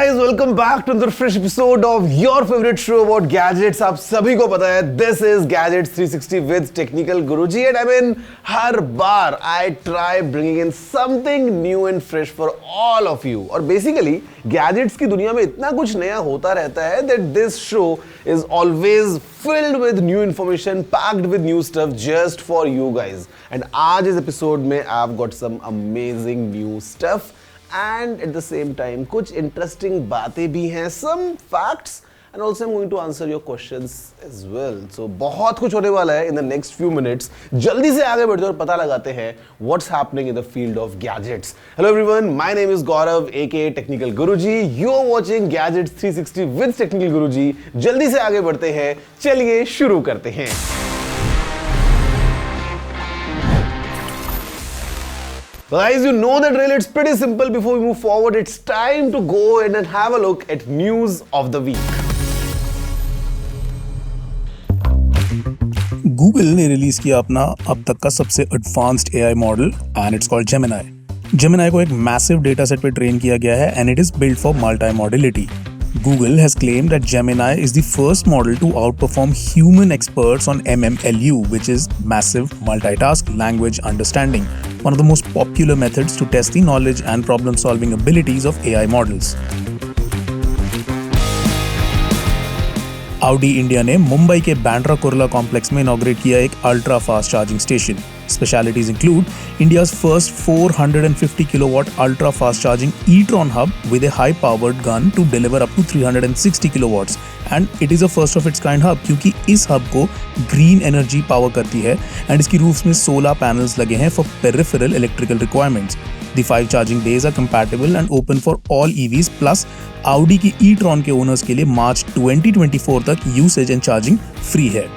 guys, welcome back to another fresh episode of your favorite show about gadgets. आप सभी को पता है this is Gadgets 360 with Technical Guruji and I mean her bar I try bringing in something new and fresh for all of you. और basically gadgets की दुनिया में इतना कुछ नया होता रहता है that this show is always filled with new information, packed with new stuff just for you guys. And आज इस episode में I've got some amazing new stuff. And at the same time कुछ interesting बातें भी हैं, some facts and also I'm going to answer your questions as well. So बहुत कुछ होने वाला है in the next few minutes. जल्दी से आगे बढ़ते और पता लगाते हैं what's happening in the field of gadgets. Hello everyone, my name is Gaurav aka Technical Guruji. You're watching Gadgets 360 with Technical Guruji. जल्दी से आगे बढ़ते हैं, चलिए शुरू करते हैं. Guys, you know the drill. It's pretty simple. Before we move forward, it's time to go ahead and have a look at news of the week. Google ने रिलीज किया अपना अब तक का सबसे advanced AI model and it's called Gemini. Gemini को एक massive data set पे ट्रेन किया गया है and it is built for multi-modality. Google has claimed that Gemini is the first model to outperform human experts on MMLU, which is Massive Multitask Language Understanding, one of the most popular methods to test the knowledge and problem-solving abilities of AI models. Audi India ने मुंबई के Bandra Kurla complex में inaugurate किया एक ultra fast charging station. Specialities include India's first 450 kilowatt ultra fast charging e-tron hub with a high-powered gun to deliver up to 360 kilowatts, and it is a first of its kind hub क्योंकि इस hub को green energy power करती है and इसकी roofs में solar panels लगे हैं for peripheral electrical requirements. The 5 charging bays are compatible and open for all EVs plus Audi की e-tron के owners के लिए March 2024 तक usage and charging free है.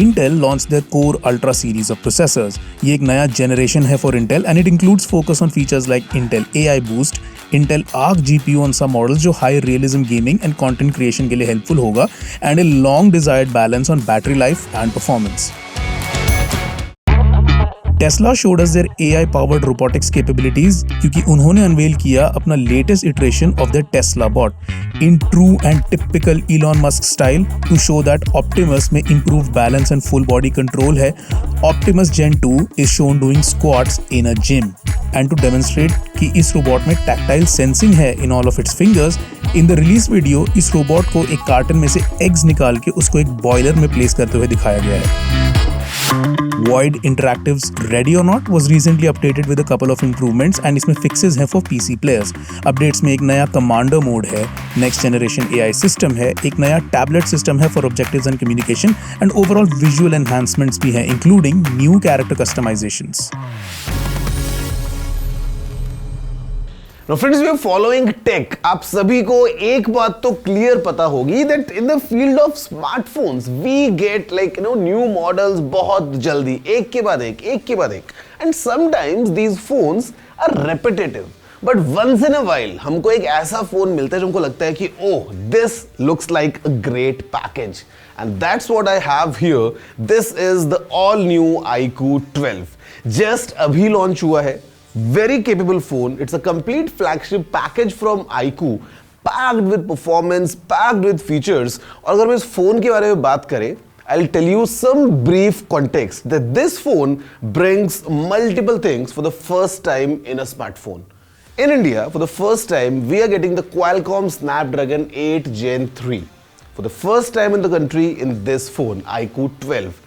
Intel launched their Core Ultra series of processors. ये एक नया generation है for Intel and it includes focus on features like Intel AI Boost, Intel Arc GPU on some models जो high realism gaming and content creation के लिए helpful होगा and a long desired balance on battery life and performance. Tesla showed us their AI-powered robotics capabilities क्योंकि उन्होंने unveil किया अपना latest iteration of their Tesla bot in true and typical Elon Musk style to show that Optimus में improved balance and full body control है. Optimus Gen 2 is shown doing squats in a gym and to demonstrate कि इस robot में tactile sensing है in all of its fingers. In the release video इस robot को एक carton में से eggs निकाल के उसको एक boiler में place करते हुए दिखाया गया है. Void Interactive's Ready or Not was recently updated with a couple of improvements and इसमें fixes हैं for PC players. Updates में एक नया Commander mode है, next generation AI system है, एक नया tablet system है for objectives and communication and overall visual enhancements भी हैं, including new character customizations. Now friends, we are following tech. आप सभी को एक बात तो clear पता होगी that in the field of smartphones we get like new models बहुत जल्दी एक के बाद एक and sometimes these phones are repetitive. But once in a while हमको एक ऐसा फोन मिलता है जो हमको लगता है कि oh, this looks like a great package. And that's what I have here. This is the all new iQOO 12. Just अभी launch हुआ है. Very capable phone. It's a complete flagship package from iQOO, packed with performance, packed with features. और अगर मैं इस phone के बारे में बात करें, I'll tell you some brief context that this phone brings multiple things for the first time in a smartphone. In India, for the first time, we are getting the Qualcomm Snapdragon 8 Gen 3. For the first time in the country in this phone, iQOO 12.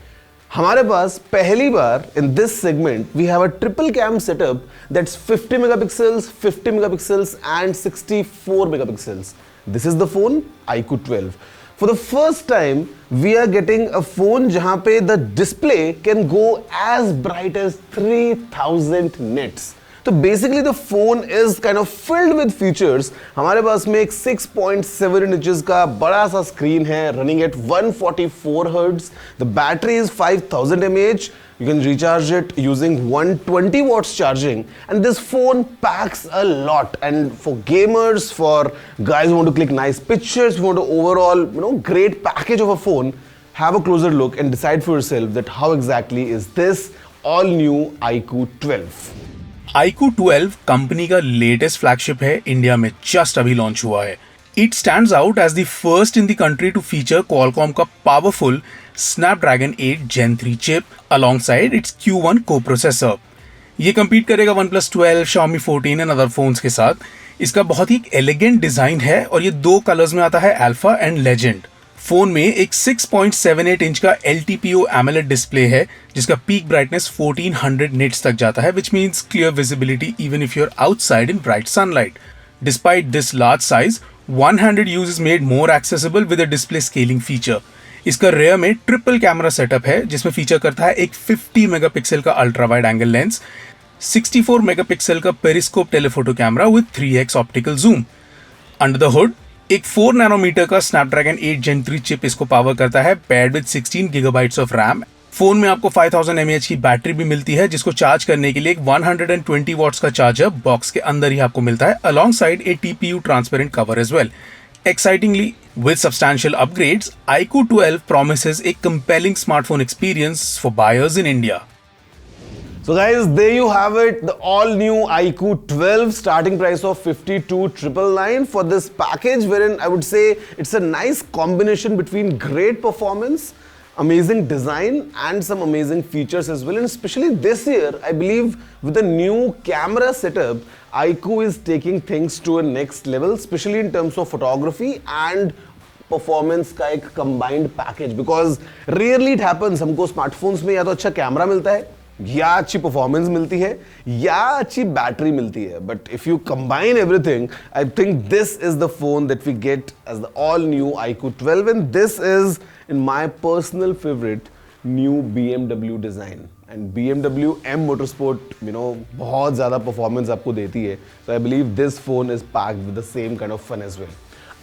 हमारे पास पहली बार in this segment we have a triple cam setup that's 50 megapixels, 50 megapixels and 64 megapixels. This is the phone iQOO 12. For the first time we are getting a phone जहां पे the display can go as bright as 3000 nits. तो basically the phone is kind of filled with features. हमारे पास में एक 6.7 inches का बड़ा सा screen है running at 144 hertz. The battery is 5000 mAh. You can recharge it using 120 watts charging, and this phone packs a lot. And for gamers, for guys who want to click nice pictures, who want to overall, great package of a phone, have a closer look and decide for yourself that how exactly is this all new iQOO 12. iQOO 12 company का latest flagship है, India में just अभी launch हुआ है। It stands out as the first in the country to feature Qualcomm का powerful Snapdragon 8 Gen 3 chip alongside its Q1 को processor. ये compete करेगा OnePlus 12, Xiaomi 14 and other phones के साथ। इसका बहुत ही एलिगेंट डिजाइन है और ये 2 कलर्स में आता है, अल्फा एंड लेजेंड। फोन में एक 6.78 इंच का LTPO AMOLED डिस्प्ले है जिसका पीक ब्राइटनेस 1400 निट्स तक जाता है, which means clear visibility even if you are outside in bright sunlight. Despite this large size, one handed use is made more accessible with a display scaling feature. इसका rear में triple camera setup है जिसमें feature करता है एक 50 megapixel का ultra wide angle lens, 64 megapixel का periscope telephoto camera with 3x optical zoom. Under the hood एक 4 नैनोमीटर का स्नैपड्रैगन 8 Gen 3 चिप इसको पावर करता है, paired with 16 GB of RAM. Phone में आपको 5000 mAh की बैटरी भी मिलती है जिसको चार्ज करने के लिए एक 120 वॉट्स का चार्जर बॉक्स के अंदर ही आपको मिलता है, alongside a TPU transparent cover as well. Excitingly, with substantial upgrades, iQOO 12 promises a compelling smartphone experience for buyers in India. So guys, there you have it, the all new iQOO 12, starting price of 52,999 for this package, wherein I would say it's a nice combination between great performance, amazing design and some amazing features as well. And especially this year, I believe with the new camera setup, iQOO is taking things to a next level, especially in terms of photography and performance का एक combined package, because rarely it happens हमको smartphones में या तो अच्छा camera मिलता है या अच्छी परफॉर्मेंस मिलती है या अच्छी बैटरी मिलती है, but if you combine everything I think this is the phone that we get as the all new iQOO 12 and this is in my personal favourite new BMW design. And BMW M Motorsport बहुत ज्यादा performance आपको देती है, so I believe this phone is packed with the same kind of fun as well.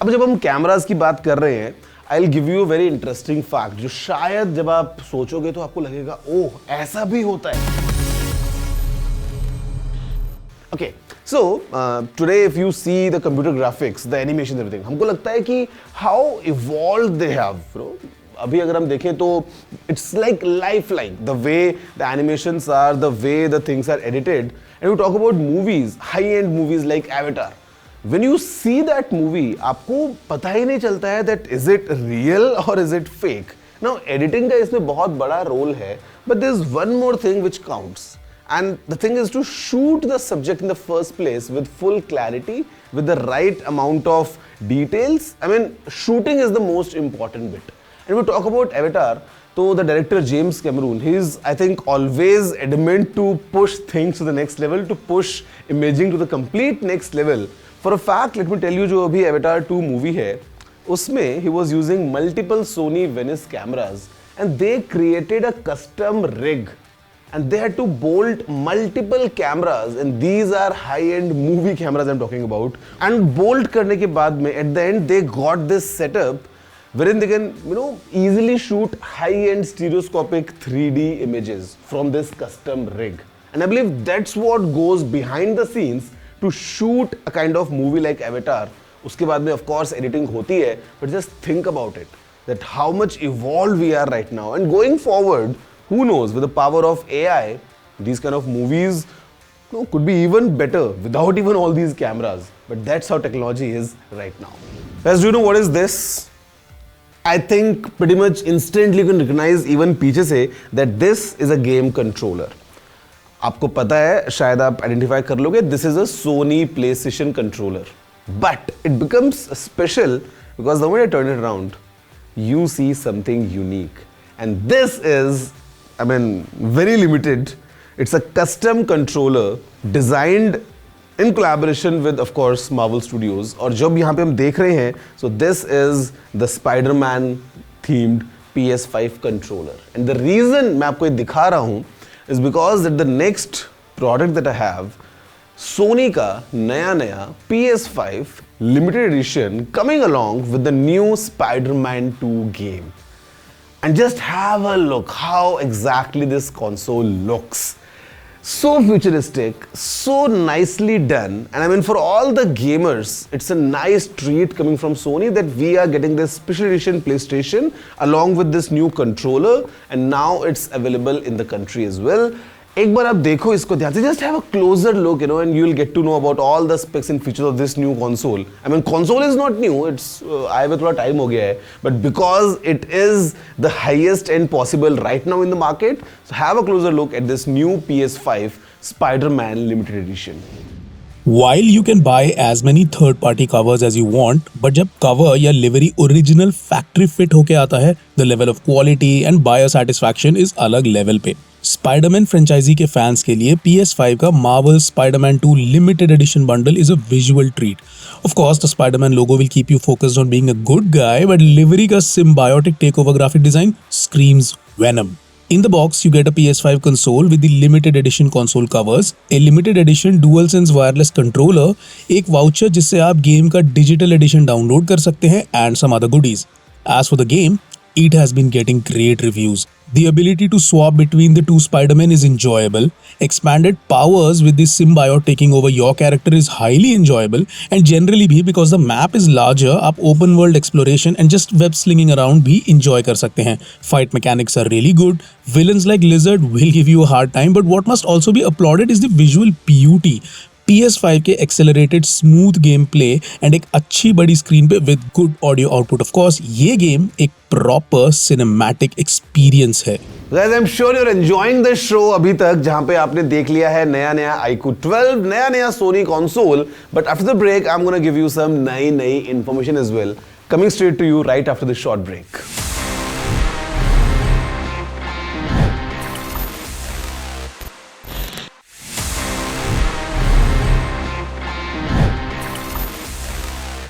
अब जब हम cameras की बात कर रहे हैं, I'll give you a very interesting fact जो शायद जब आप सोचोगे तो आपको लगेगा ओह ऐसा भी होता है। Okay, so today if you see the computer graphics, the animation, everything, हमको लगता है कि how evolved they have, अभी अगर हम देखें तो it's like lifelike, the way the animations are, the way the things are edited. And we talk about movies, high-end movies like Avatar. When you see that movie, आपको पता ही नहीं चलता है that is it real or is it fake. Now editing का इसमें बहुत बड़ा role है, but there is one more thing which counts. And the thing is to shoot the subject in the first place with full clarity, with the right amount of details. I mean, shooting is the most important bit. And we talk about Avatar, so the director James Cameron, he is, I think, always adamant to push things to the next level, to push imaging to the complete next level. For a fact, let me tell you, जो अभी Avatar 2 movie है, उसमें he was using multiple Sony Venice cameras and they created a custom rig and they had to bolt multiple cameras and these are high-end movie cameras I'm talking about. And bolt करने के बाद में at the end they got this setup wherein they can easily shoot high-end stereoscopic 3D images from this custom rig. And I believe that's what goes behind the scenes to shoot a kind of movie like Avatar. उसके बाद में of course editing होती है, but just think about it, that how much evolved we are right now. And going forward, who knows, with the power of AI, these kind of movies could be even better without even all these cameras. But that's how technology is right now. Guys, do you know what is this? I think pretty much instantly you can recognize even पीछे से that this is a game controller. आपको पता है, शायद आप identify कर लोगे, this is a Sony PlayStation controller, but it becomes special because the moment I turn it around you see something unique and this is I mean very limited. It's a custom controller designed in collaboration with of course Marvel Studios. और जब यहाँ पे हम देख रहे हैं, so this is the Spider-Man themed PS5 controller. And the reason मैं आपको ये दिखा रहा हूँ is because that the next product that I have, Sony का नया PS5 limited edition coming along with the new Spider-Man 2 game. And just have a look how exactly this console looks. So futuristic, so nicely done, and I mean for all the gamers, it's a nice treat coming from Sony that we are getting this special edition PlayStation along with this new controller, and now it's available in the country as well. एक बार आप देखो इसको ध्यान से, just have a closer look, and you'll get to know about all the specs and features of this new console. I mean, console is not new, it's आए हुए थोड़ा time हो गया है, but because it is the highest end possible right now in the market, so have a closer look at this new PS5 Spider-Man Limited Edition. While you can buy as many third-party covers as you want, but जब cover या livery original factory fit होके आता है, the level of quality and buyer satisfaction is अलग level पे. Spiderman franchise के fans के लिए PS5 का Marvel Spiderman 2 limited edition bundle is a visual treat. Of course, the Spider-Man logo will keep you focused on being a good guy, but livery का symbiotic takeover graphic design screams Venom. In the box, you get a PS5 console with the limited edition console covers, a limited edition DualSense wireless controller, एक voucher जिससे आप game का digital edition download कर सकते हैं, and some other goodies. As for the game, it has been getting great reviews. The ability to swap between the two Spider-Men is enjoyable. Expanded powers with this symbiote taking over your character is highly enjoyable, and generally भी because the map is larger, आप open world exploration and just web slinging around भी enjoy कर सकते हैं. Fight mechanics are really good. Villains like Lizard will give you a hard time, but what must also be applauded is the visual beauty. PS5 के accelerated smooth game play and एक अच्छी बड़ी screen पे with good audio output. Of course ये game एक proper cinematic experience है. Guys, I'm sure you're enjoying the show अभी तक, जहां पे आपने देख लिया है नया iQOO 12, नया Sony console. But after the break, I'm gonna give you some नई information as well. Coming straight to you right after this short break.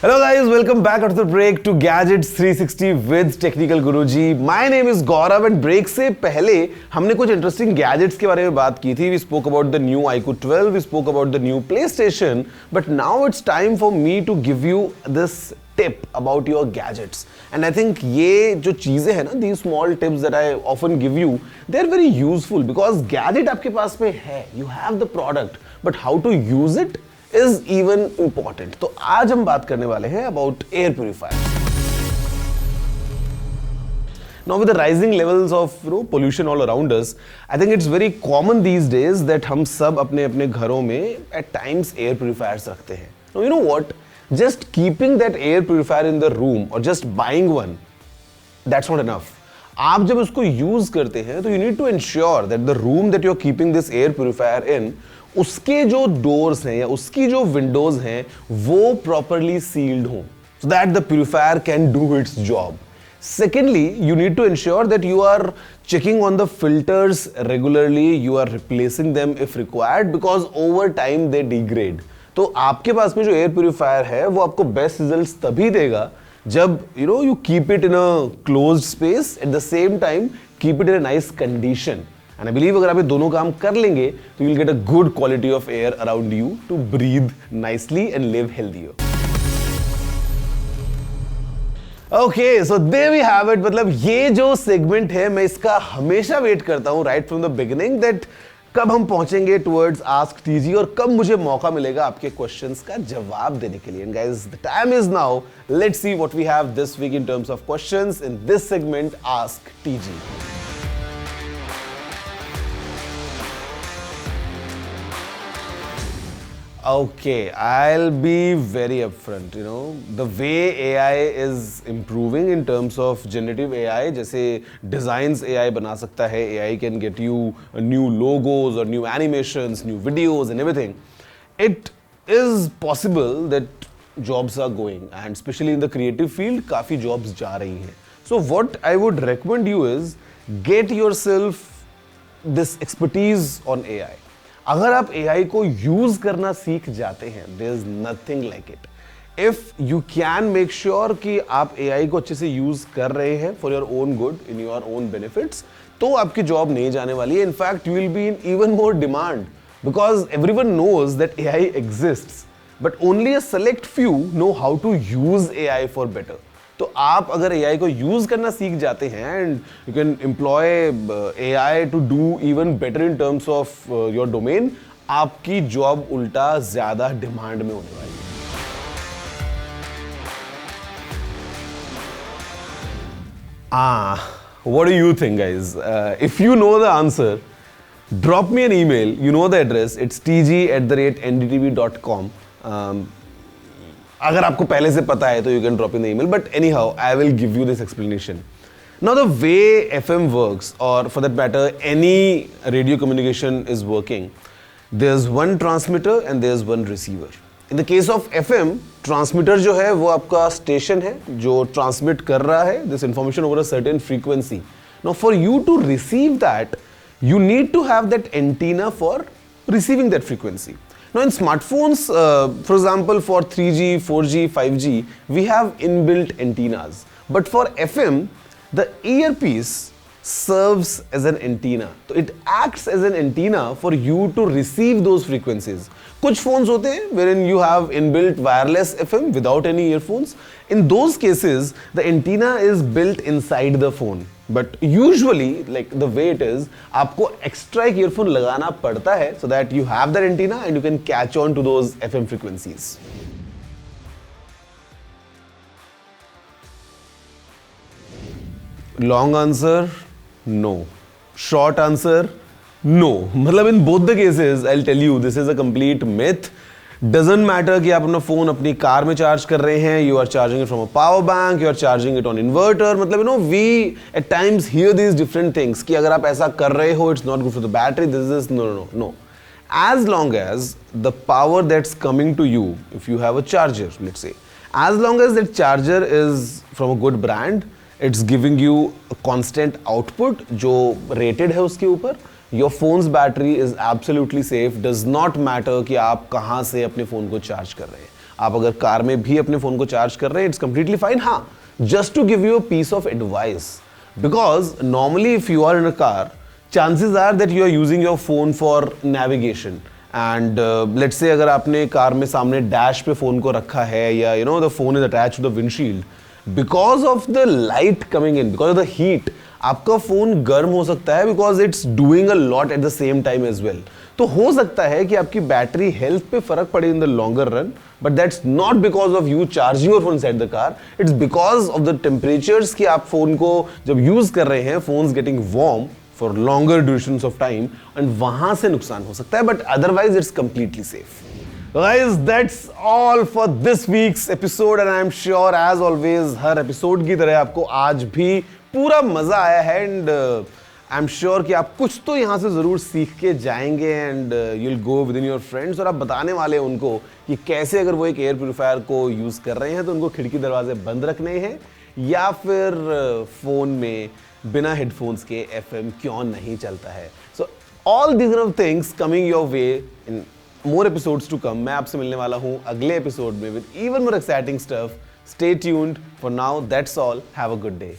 Hello guys, welcome back after the break to Gadgets 360 with Technical Guruji. My name is Gaurav and break से पहले हमने कुछ interesting gadgets के बारे में बात की थी. We spoke about the new iQOO 12, we spoke about the new PlayStation, but now it's time for me to give you this tip about your gadgets. And I think ये जो चीजें हैं ना, these small tips that I often give you, they're very useful because gadget आपके पास में है, you have the product, but how to use it is even important. तो आज हम बात करने वाले हैं about air purifier. Now with the rising levels of pollution all around us, I think it's very common these days that हम सब अपने अपने घरों में at times air purifiers रखते हैं. Now you know what? Just keeping that air purifier in the room or just buying one, that's not enough. आप जब उसको यूज करते हैं तो you need to ensure that the room that you're keeping this air purifier in, उसके जो doors हैं या उसकी जो विंडोज हैं वो प्रॉपरली सील्ड हों so that the purifier can do its job. Secondly, you need to ensure that you are checking on the filters regularly, you are replacing them if required because over time they degrade. तो आपके पास में जो air purifier है वो आपको best results तभी देगा जब you keep it in a closed space, at the same time keep it in a nice condition. And I believe अगर आप ये दोनों काम कर लेंगे तो you'll get a good quality of air around you to breathe nicely and live healthier. Okay, so there we have it. मतलब ये जो सेगमेंट है मैं इसका हमेशा वेट करता हूँ right from the beginning that कब हम पहुंचेंगे towards Ask TG और कब मुझे मौका मिलेगा आपके क्वेश्चंस का जवाब देने के लिए. And guys, the time is now. Let's see what we have this week in terms of questions in this segment, Ask TG. Okay, I'll be very upfront. The way AI is improving in terms of generative AI, जैसे designs AI बना सकता है, AI can get you new logos or new animations, new videos and everything. It is possible that jobs are going, and especially in the creative field, काफी jobs जा रही हैं. So what I would recommend you is get yourself this expertise on AI. अगर आप AI को use करना सीख जाते हैं, there is nothing like it. If you can make sure कि आप AI को अच्छे से यूज कर रहे हैं for your own good, in your own benefits, तो आपकी जॉब नहीं जाने वाली है. In fact, you will be in even more demand because everyone knows that AI exists, but only a select few know how to use AI for better. तो आप अगर AI को यूज करना सीख जाते हैं and you can employ AI to do even better in terms of your domain, आपकी job उल्टा ज्यादा डिमांड में होने वाली है. What do you think, guys? If you know the answer, drop me an email. You know the address. It's tg@ndtv.com. अगर आपको पहले से पता है तो you can drop in the email. But anyhow, I will give you this explanation. Now the way FM works, or for that matter, any radio communication is working, there's one transmitter and there's one receiver. In the case of FM, transmitter जो है वो आपका station है जो transmit कर रहा है this information over a certain frequency. Now for you to receive that, you need to have that antenna for receiving that frequency. Now in smartphones, for example, for 3G, 4G, 5G, we have inbuilt antennas. But for FM, the earpiece serves as an antenna. So it acts as an antenna for you to receive those frequencies. कुछ phones होते हैं wherein you have inbuilt wireless FM without any earphones. In those cases, the antenna is built inside the phone. But usually, like the way it is, आपको extra एक earphone लगाना पड़ता है so that you have that antenna and you can catch on to those FM frequencies. Long answer, no. Short answer, no. मतलब in both the cases, I'll tell you, this is a complete myth. Doesn't matter कि आप अपना phone अपनी car में charge कर रहे हैं, you are charging it from a power bank, you are charging it on inverter. मतलब we at times hear these different things कि अगर आप ऐसा कर रहे हो, it's not good for the battery. This is no. As long as the power that's coming to you, if you have a charger, let's say, as long as that charger is from a good brand, it's giving you a constant output जो rated है उसके ऊपर, your phone's battery is absolutely safe. Does not matter कि आप कहाँ से अपने phone को चार्ज कर रहे हैं. आप अगर कार में भी अपने फ़ोन को चार्ज कर रहे हैं, it's completely fine. हाँ, just to give you a piece of advice, because normally if you are in a car, chances are that you are using your phone for navigation. And let's say अगर आपने car में सामने dash पे phone को रखा है या the phone is attached to the windshield, because of the light coming in, because of the heat, आपका फोन गर्म हो सकता है because it's doing a lot at the same time as well. तो हो सकता है कि आपकी बैटरी हेल्थ पे फर्क पड़े in the longer run, but that's not because of you charging your phone inside the car. It's because of the temperatures कि आप फोन को जब यूज कर रहे हैं, phone's getting warm for longer durations of time, and वहां से नुकसान हो सकता है, but otherwise it's completely safe. Guys, that's all for this week's episode, and I'm sure as always her episode की तरह आपको आज भी पूरा मजा आया है, and I'm sure कि आप कुछ तो यहाँ से जरूर सीख के जाएंगे, and you'll go within your friends और आप बताने वाले हैं उनको कि कैसे अगर वो एक एयर प्यूरिफायर को यूज कर रहे हैं तो उनको खिड़की दरवाजे बंद रखने हैं या फिर फोन में बिना हेडफोन्स के FM क्यों नहीं चलता है. So all these kind of things coming your way in more episodes to come. मैं आपसे मिलने वाला हूँ अगले एपिसोड में with even more exciting stuff. Stay tuned. For now, that's all. Have a good day.